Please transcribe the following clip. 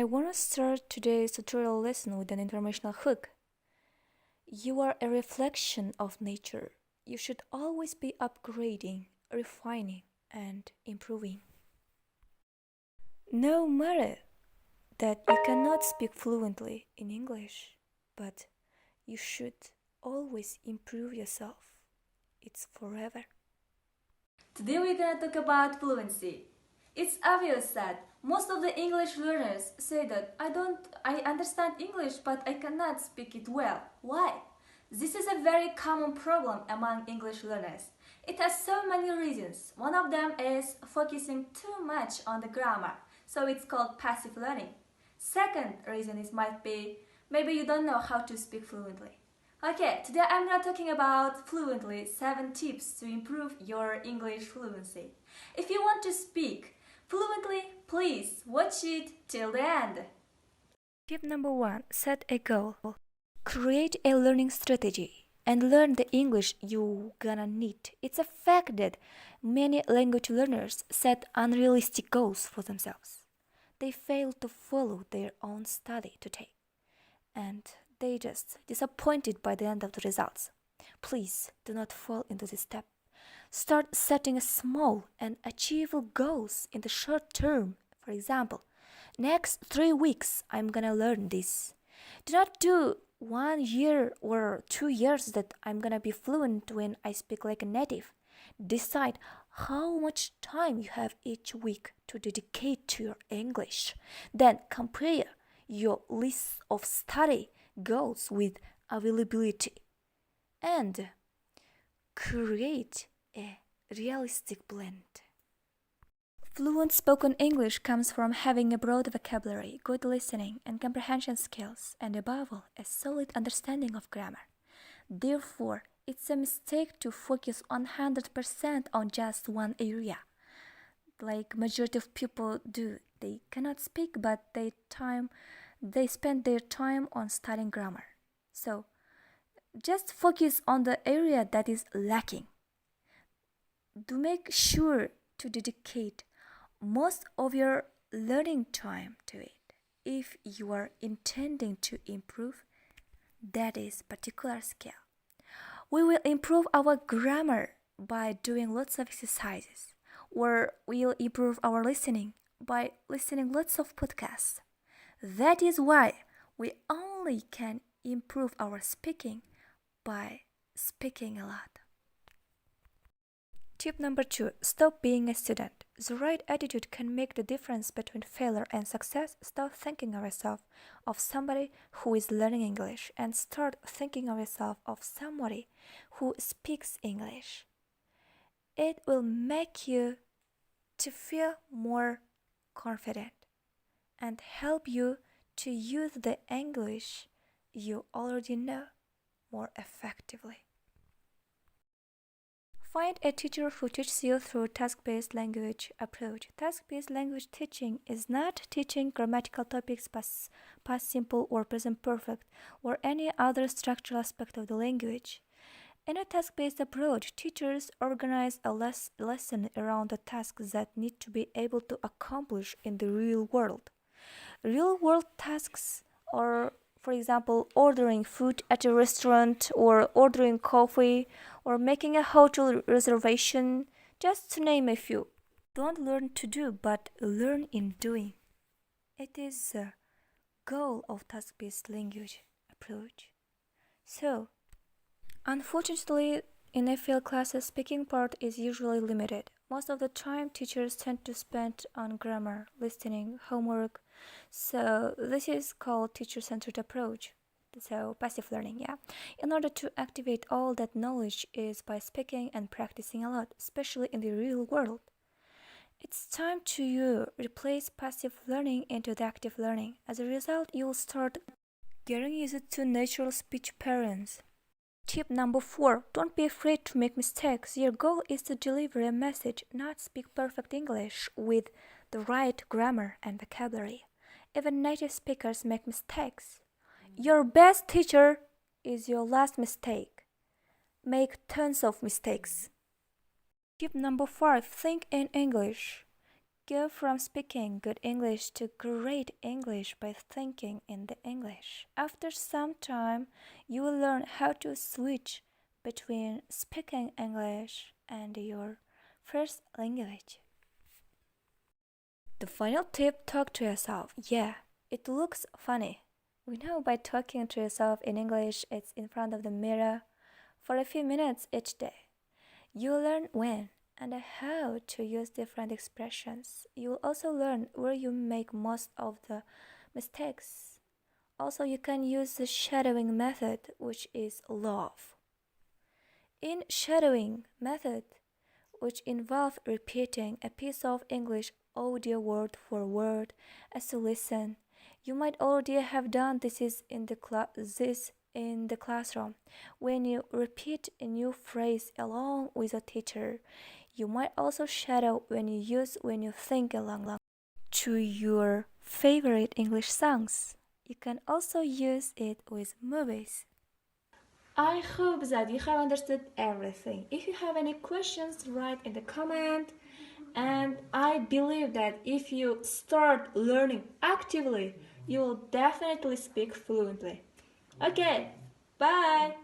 I want to start today's tutorial lesson with an informational hook. You are a reflection of nature. You should always be upgrading, refining, and improving. No matter that you cannot speak fluently in English, but you should always improve yourself. It's forever. Today we're gonna talk about fluency. It's obvious that most of the English learners say that I understand English but I cannot speak it well. Why? This is a very common problem among English learners. It has so many reasons. One of them is focusing too much on the grammar, so it's called passive learning. Second reason might be maybe you don't know how to speak fluently. Okay, today I'm not talking about fluently 7 tips to improve your English fluency. If you want to speak fluently, please watch it till the end. Tip number 1. Set a goal. Create a learning strategy and learn the English you're gonna need. It's a fact that many language learners set unrealistic goals for themselves. They fail to follow their own study to take, and they just disappointed by the end of the results. Please do not fall into this step. Start setting small and achievable goals in the short term. For example, next 3 weeks I'm gonna learn this. Do not do 1 year or 2 years that I'm gonna be fluent when I speak like a native. Decide how much time you have each week to dedicate to your English. Then compare your list of study goals with availability and create a realistic blend. Fluent spoken English comes from having a broad vocabulary, good listening and comprehension skills, and above all, a solid understanding of grammar. Therefore, it's a mistake to focus 100% on just one area, like majority of people do. They cannot speak, but they spend their time on studying grammar. So, just focus on the area that is lacking. Do make sure to dedicate most of your learning time to it if you are intending to improve that is particular skill. We will improve our grammar by doing lots of exercises, or we'll improve our listening by listening lots of podcasts. That is why we only can improve our speaking by speaking a lot. Tip number 2. Stop being a student. The right attitude can make the difference between failure and success. Stop thinking of yourself of somebody who is learning English and start thinking of yourself of somebody who speaks English. It will make you to feel more confident and help you to use the English you already know more effectively. Find a teacher who teaches you through task-based language approach. Task-based language teaching is not teaching grammatical topics past simple or present perfect or any other structural aspect of the language. In a task-based approach, teachers organize a lesson around the tasks that need to be able to accomplish in the real world. Real-world tasks are, for example, ordering food at a restaurant or ordering coffee or making a hotel reservation, just to name a few. Don't learn to do, but learn in doing. It is the goal of task-based language approach. So, unfortunately, in FL classes, speaking part is usually limited. Most of the time, teachers tend to spend on grammar, listening, homework. So this is called teacher-centered approach. So passive learning, yeah. In order to activate all that knowledge is by speaking and practicing a lot, especially in the real world. It's time to replace passive learning into the active learning. As a result, you'll start getting used to natural speech patterns. Tip number 4. Don't be afraid to make mistakes. Your goal is to deliver a message, not speak perfect English with the right grammar and vocabulary. Even native speakers make mistakes. Your best teacher is your last mistake. Make tons of mistakes. Tip number 5. Think in English. Go from speaking good English to great English by thinking in the English. After some time, you will learn how to switch between speaking English and your first language. The final tip, talk to yourself. Yeah, it looks funny. We know by talking to yourself in English, it's in front of the mirror for a few minutes each day. You'll learn when and how to use different expressions. You'll also learn where you make most of the mistakes. Also, you can use the shadowing method, which is love. In shadowing method, which involve repeating a piece of English audio word for word as you listen. You might already have done this in the classroom. When you repeat a new phrase along with a teacher, you might also shadow when you think along to your favorite English songs. You can also use it with movies. I hope that you have understood everything. If you have any questions, write in the comment. And I believe that if you start learning actively, you will definitely speak fluently. Okay, bye!